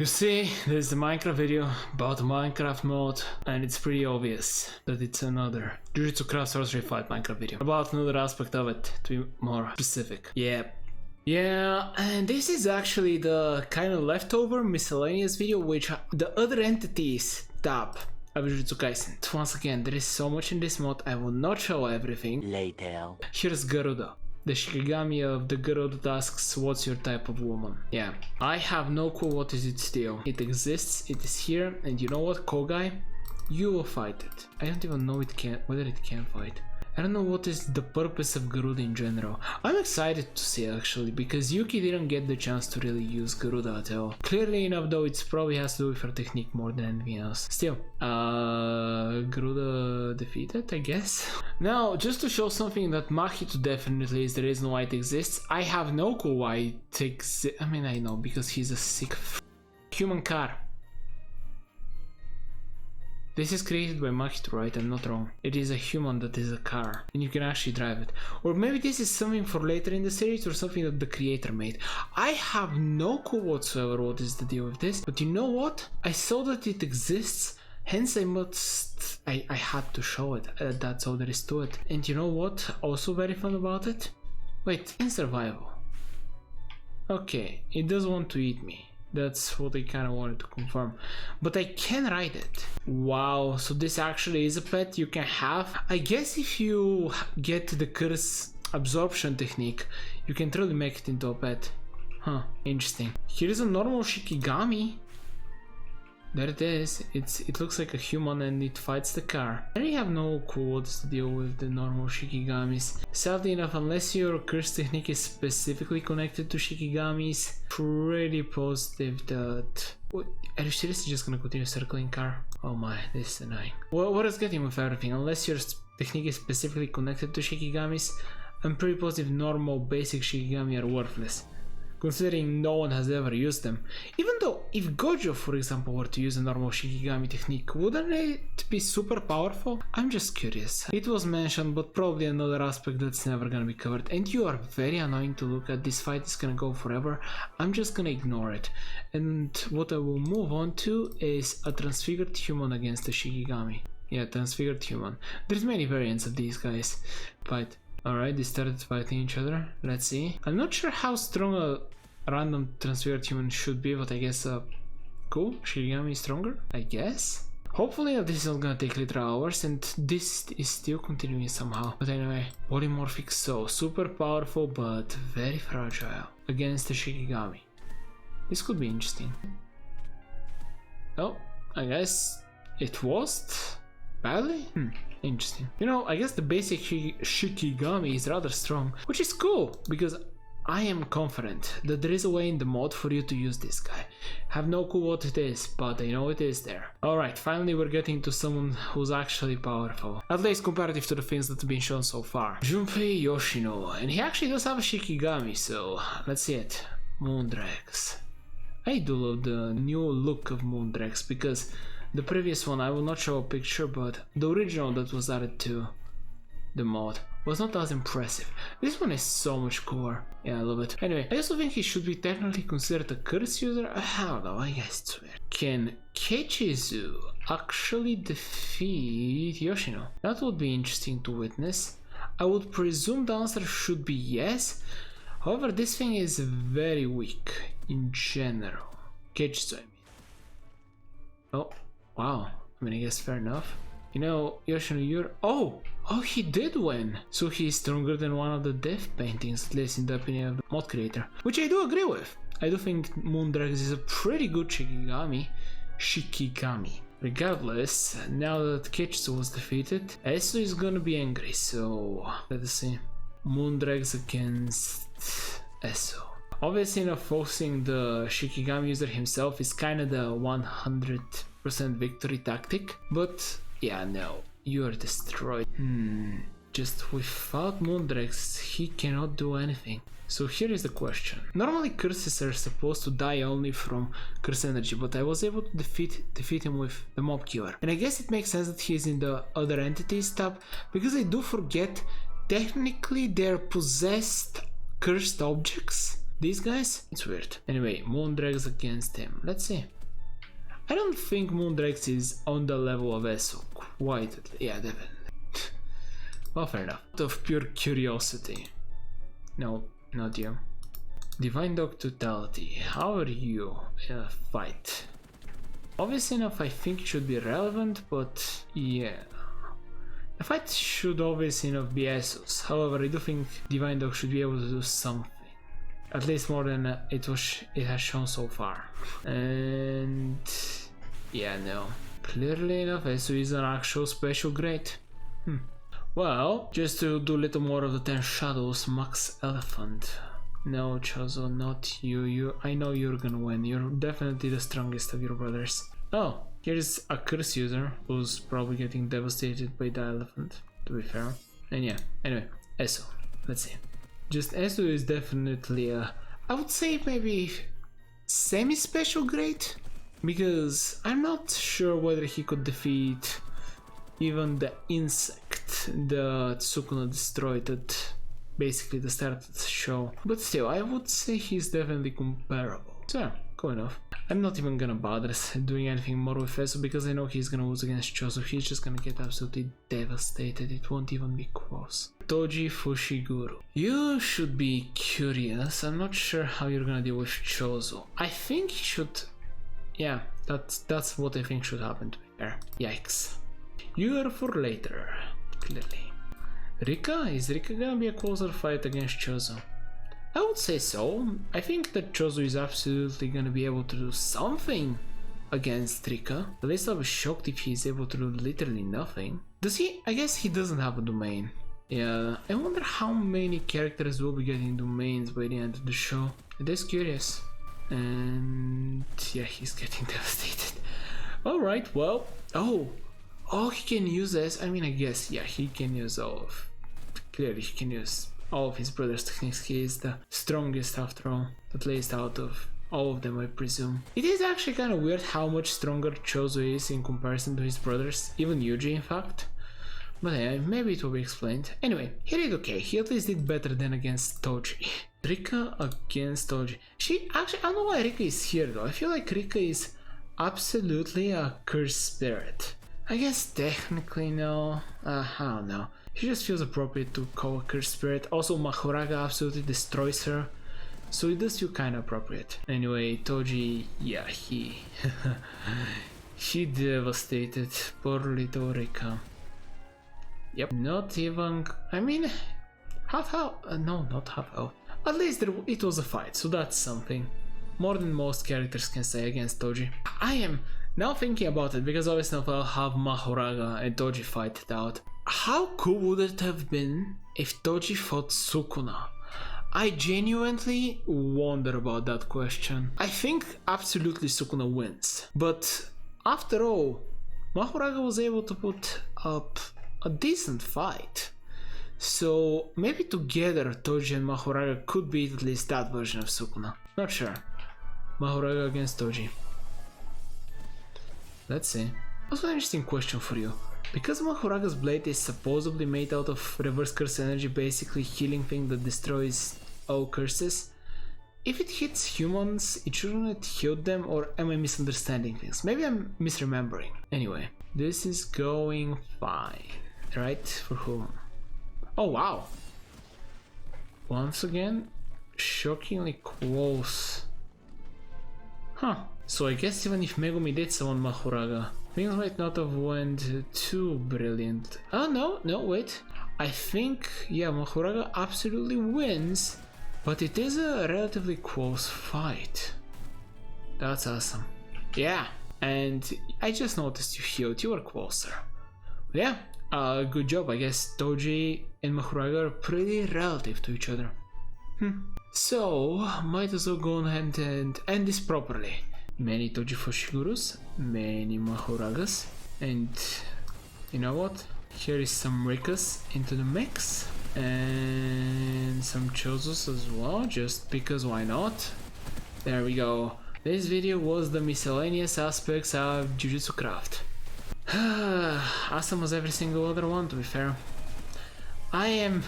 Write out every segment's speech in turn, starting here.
You see, there's the Minecraft video about Minecraft mode, and it's pretty obvious that it's another Jujutsu Craft Sorcery Fight Minecraft video about another aspect of it, to be more specific. Yeah, and this is actually the kind of leftover miscellaneous video which the other entities tab of Jujutsu Kaisen. Once again, there is so much in this mod, I will not show everything. Later. Here's Garuda. The Shikigami of the Garuda asks, what's your type of woman? Yeah, I have no clue what is it still. It exists, it is here, and you know what, Kogai? You will fight it. I don't even know whether it can fight. I don't know what is the purpose of Garuda in general. I'm excited to see actually, because Yuki didn't get the chance to really use Garuda at all. Clearly enough though, it probably has to do with her technique more than anything else. Still, Garuda defeated, I guess? Now, just to show something that Mahito definitely is the reason why it exists, I have no clue why it exists. I mean, I know, because he's a sick human car. This is created by Mahito, right? I'm not wrong. It is a human that is a car, and you can actually drive it. Or maybe this is something for later in the series, or something that the creator made. I have no clue whatsoever what is the deal with this, but you know what? I saw that it exists, hence I had to show it. That's all there is to it. And you know what? Also very fun about it? Wait, in survival. Okay, it does want to eat me. That's what I kind of wanted to confirm. But I can ride it. Wow, so this actually is a pet you can have. I guess if you get the curse absorption technique, you can truly make it into a pet. Huh, interesting. Here is a normal Shikigami. There it is. It looks like a human and it fights the car. I really have no clue what's the deal with the normal Shikigamis. Sadly enough, unless your curse technique is specifically connected to Shikigamis, pretty positive that... Are you seriously just gonna continue circling car? Oh my, this is annoying. What is getting with everything? Unless your technique is specifically connected to Shikigamis, I'm pretty positive normal basic Shikigami are worthless, considering no one has ever used them. Even though, if Gojo, for example, were to use a normal Shikigami technique, wouldn't it be super powerful? I'm just curious. It was mentioned, but probably another aspect that's never gonna be covered. And you are very annoying to look at. This fight is gonna go forever. I'm just gonna ignore it. And what I will move on to is a transfigured human against a Shikigami. Yeah, transfigured human. There's many variants of these guys. But alright, they started fighting each other. Let's see. I'm not sure how strong a random transfigured human should be, but I guess cool. Shikigami is stronger, I guess. Hopefully this is not gonna take literal hours, and this is still continuing somehow. But anyway, polymorphic soul. Super powerful, but very fragile against the Shikigami. This could be interesting. Oh, I guess it was badly? Interesting. You know, I guess the basic Shikigami is rather strong, which is cool, because I am confident that there is a way in the mod for you to use this guy. Have no clue what it is, but I know it is there. Alright, finally we're getting to someone who's actually powerful. At least comparative to the things that have been shown so far. Junpei Yoshino, and he actually does have a Shikigami, so let's see it. Moondrex. I do love the new look of Moondrex, because the previous one, I will not show a picture, but the original that was added to the mod was not as impressive. This one is so much cooler. Yeah, I love it. Anyway, I also think he should be technically considered a curse user. I don't know, I guess it's weird. Can Kechizu actually defeat Yoshino? That would be interesting to witness. I would presume the answer should be yes. However, this thing is very weak in general. Kechizu, I mean. Oh. Wow, I mean, I guess fair enough. You know, Yoshino, you're... Oh, he did win! So he's stronger than one of the death paintings, at least in the opinion of the mod creator. Which I do agree with. I do think Moondrex is a pretty good Shikigami. Regardless, now that Ketsu was defeated, Esu is gonna be angry, so... Let's see. Moondrex against Esu. Obviously, not forcing the Shikigami user himself is kinda the 100% victory tactic, but yeah, no, you are destroyed. Just without Moondrex, he cannot do anything. So here is the question. Normally curses are supposed to die only from curse energy, but I was able to defeat him with the mob killer. And I guess it makes sense that he is in the other entities tab, because I do forget, technically they're possessed cursed objects. these guys, it's weird. Anyway, Moondrags against him. Let's see. I don't think Moondrags is on the level of Eso. Quite. Yeah, definitely. Well, fair enough. Out of pure curiosity. No, not you. Divine Dog Totality. How are you in a fight? Obviously enough, I think it should be relevant, but yeah. The fight should obviously enough be Essos. However, I do think Divine Dog should be able to do something. At least more than it has shown so far. And yeah, no. Clearly enough, Esso is an actual special grade. Well, just to do a little more of the 10 shadows, Max Elephant. No, Chozo, not you. I know you're gonna win. You're definitely the strongest of your brothers. Oh, here's a curse user who's probably getting devastated by the elephant, to be fair. And yeah, anyway, Esso. Let's see. Just Esso is definitely I would say maybe semi-special grade, because I'm not sure whether he could defeat even the insect that Sukuna destroyed at basically the start of the show. But still, I would say he's definitely comparable. So yeah, cool enough. I'm not even gonna bother doing anything more with Esso because I know he's gonna lose against Chozo. He's just gonna get absolutely devastated. It won't even be close. Toji Fushiguro. You should be curious. I'm not sure how you're gonna deal with Chozo. I think he should... Yeah, that's what I think should happen, to be fair. Yikes. You are for later, clearly. Rika? Is Rika gonna be a closer fight against Chozo? I would say so. I think that Chozo is absolutely gonna be able to do something against Rika. At least I was shocked if he's able to do literally nothing. Does he? I guess he doesn't have a domain. Yeah, I wonder how many characters will be getting domains by the end of the show. It is curious. And yeah, he's getting devastated. Alright, well, oh, he can use this. I mean, I guess, yeah, he can use all of... Clearly, he can use all of his brother's techniques. He is the strongest after all, at least out of all of them, I presume. It is actually kind of weird how much stronger Chozo is in comparison to his brothers, even Yuji in fact. But yeah, maybe it will be explained. Anyway, he did okay. He at least did better than against Toji. Rika against Toji. I don't know why Rika is here though. I feel like Rika is absolutely a cursed spirit. I guess technically no. I don't know. She just feels appropriate to call a cursed spirit. Also, Mahoraga absolutely destroys her, so it does feel kind of appropriate. Anyway, Toji, yeah, he devastated poor little Rika. Yep, not even. I mean, half health. No, not half health. At least it was a fight, so that's something. More than most characters can say against Toji. I am now thinking about it because obviously I'll have Mahoraga and Toji fight it out. How cool would it have been if Toji fought Sukuna? I genuinely wonder about that question. I think absolutely Sukuna wins, but after all, Mahoraga was able to put up a decent fight. So maybe together Toji and Mahoraga could beat at least that version of Sukuna. Not sure. Mahoraga against Toji. Let's see. Also an interesting question for you. Because Mahoraga's blade is supposedly made out of reverse curse energy, basically healing thing that destroys all curses, if it hits humans, it shouldn't heal them, or am I misunderstanding things? Maybe I'm misremembering. Anyway, this is going fine. Right? For whom? Oh wow! Once again, shockingly close. Huh. So I guess even if Megumi did summon Mahoraga, things might not have went too brilliant. Oh no, wait. I think, yeah, Mahoraga absolutely wins, but it is a relatively close fight. That's awesome. Yeah, and I just noticed you healed, you were closer. Yeah, good job. I guess Toji and Mahoraga are pretty relative to each other. So, might as well go ahead and end this properly. Many Toji Fushigurus, many Mahoragas, and you know what? Here is some Rikas into the mix, and some Chozos as well, just because why not? There we go. This video was the miscellaneous aspects of Jujutsu Craft. Awesome as every single other one, to be fair. I am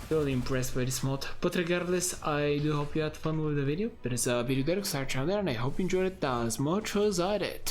totally impressed by this mod. But regardless, I do hope you had fun with the video. There's a video there, start down there, and I hope you enjoyed it as much as I did.